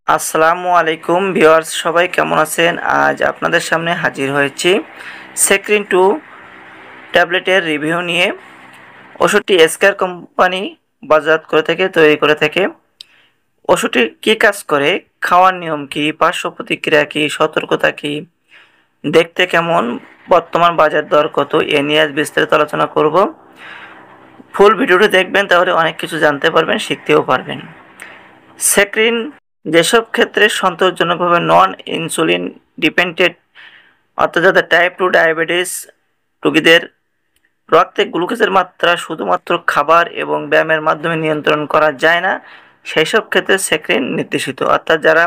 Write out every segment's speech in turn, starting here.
আসসালামু আলাইকুম ভিউয়ার্স, সবাই কেমন আছেন? আজ আপনাদের সামনে হাজির হয়েছি সেক্রিন 2 ট্যাবলেটের রিভিউ নিয়ে। ওষুধটি এসকেআর কোম্পানি বাজারজাত করে তৈরি করে থাকে। ওষুধটি কী কাজ করে, খাওয়ার নিয়ম কি, পার্শ্ব প্রতিক্রিয়া কি, সতর্কতা কি, দেখতে কেমন, বর্তমান বাজার দর কত, এ নিয়ে আজ বিস্তারিত আলোচনা করব। ফুল ভিডিওটি দেখবেন, তাহলে অনেক কিছু জানতে পারবেন, শিখতেও পারবেন। সেক্রিন যেসব ক্ষেত্রে সন্তোষজনকভাবে নন ইনসুলিন ডিপেন্ডেন্ট, অর্থাৎ যাদের টাইপ 2 ডায়াবেটিস রোগীদের রক্তে গ্লুকোজের মাত্রা শুধুমাত্র খাবার এবং ব্যায়ামের মাধ্যমে নিয়ন্ত্রণ করা যায় না, সেই সব ক্ষেত্রে সেক্রিন নির্দেশিত। অর্থাৎ যারা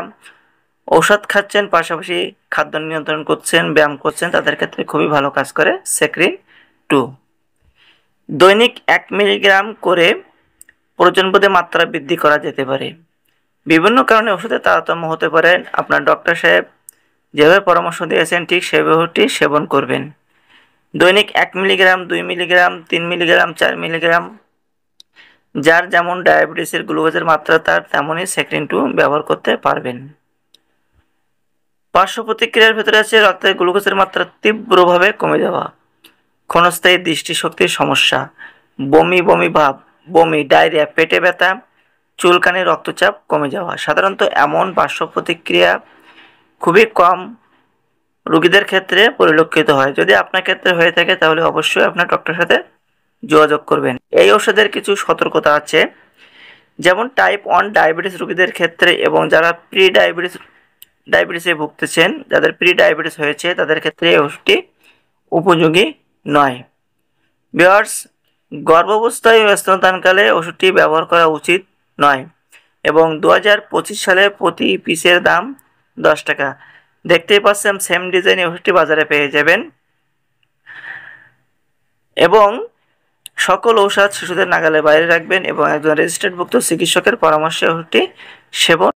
ঔষধ খাচ্ছেন, পাশাপাশি খাদ্য নিয়ন্ত্রণ করছেন, ব্যায়াম করছেন, তাদের ক্ষেত্রে খুবই ভালো কাজ করে সেক্রিন 2। দৈনিক 1 মিলিগ্রাম করে প্রয়োজন বোধে মাত্রা বৃদ্ধি করা যেতে পারে। বিভিন্ন কারণে ওষুধের তারতম্য হতে পারে। আপনার ডক্টর সাহেব যেভাবে পরামর্শ দিয়েছেন ঠিক সেভাবেটি সেবন করবেন। দৈনিক 1 মিলিগ্রাম, 2 মিলিগ্রাম, 3 মিলিগ্রাম, 4 মিলিগ্রাম, যার যেমন ডায়াবেটিসের গ্লুকোজের মাত্রা তার তেমনই সেক্রিন 2 ব্যবহার করতে পারবেন। পার্শ্ব প্রতিক্রিয়ার ভেতরে আছে রক্তের গ্লুকোজের মাত্রা তীব্রভাবে কমে যাওয়া, ক্ষণস্থায়ী দৃষ্টিশক্তির সমস্যা, বমি বমি ভাব, বমি, ডায়রিয়া, পেটে ব্যথা, চুলকানি, রক্তচাপ কমে যাওয়া। সাধারণত এমন পার্শ্ব প্রতিক্রিয়া খুবই কম রোগীদের ক্ষেত্রে পরিলক্ষিত হয়। যদি আপনার ক্ষেত্রে হয়ে থাকে তাহলে অবশ্যই আপনার ডক্টরের সাথে যোগাযোগ করবেন। এই ওষুধের কিছু সতর্কতা আছে, যেমন টাইপ 1 ডায়াবেটিস রোগীদের ক্ষেত্রে এবং যারা ডায়াবেটিসে ভুগতেছেন, যাদের প্রি ডায়াবেটিস হয়েছে তাদের ক্ষেত্রে এই ওষুধটি উপযোগী নয়। ভিউয়ার্স, গর্ভাবস্থায় ও স্তন্যদানকালে ওষুধটি ব্যবহার করা উচিত নয় এবং 2025 সালে প্রতি পিসের দাম 10 টাকা। দেখতেই পাচ্ছেন সেম ডিজাইন ওষুধটি বাজারে পেয়ে যাবেন এবং সকল ঔষধ শিশুদের নাগালের বাইরে রাখবেন এবং একজন রেজিস্টার্ডভুক্ত চিকিৎসকের পরামর্শে ওষুধটি সেবন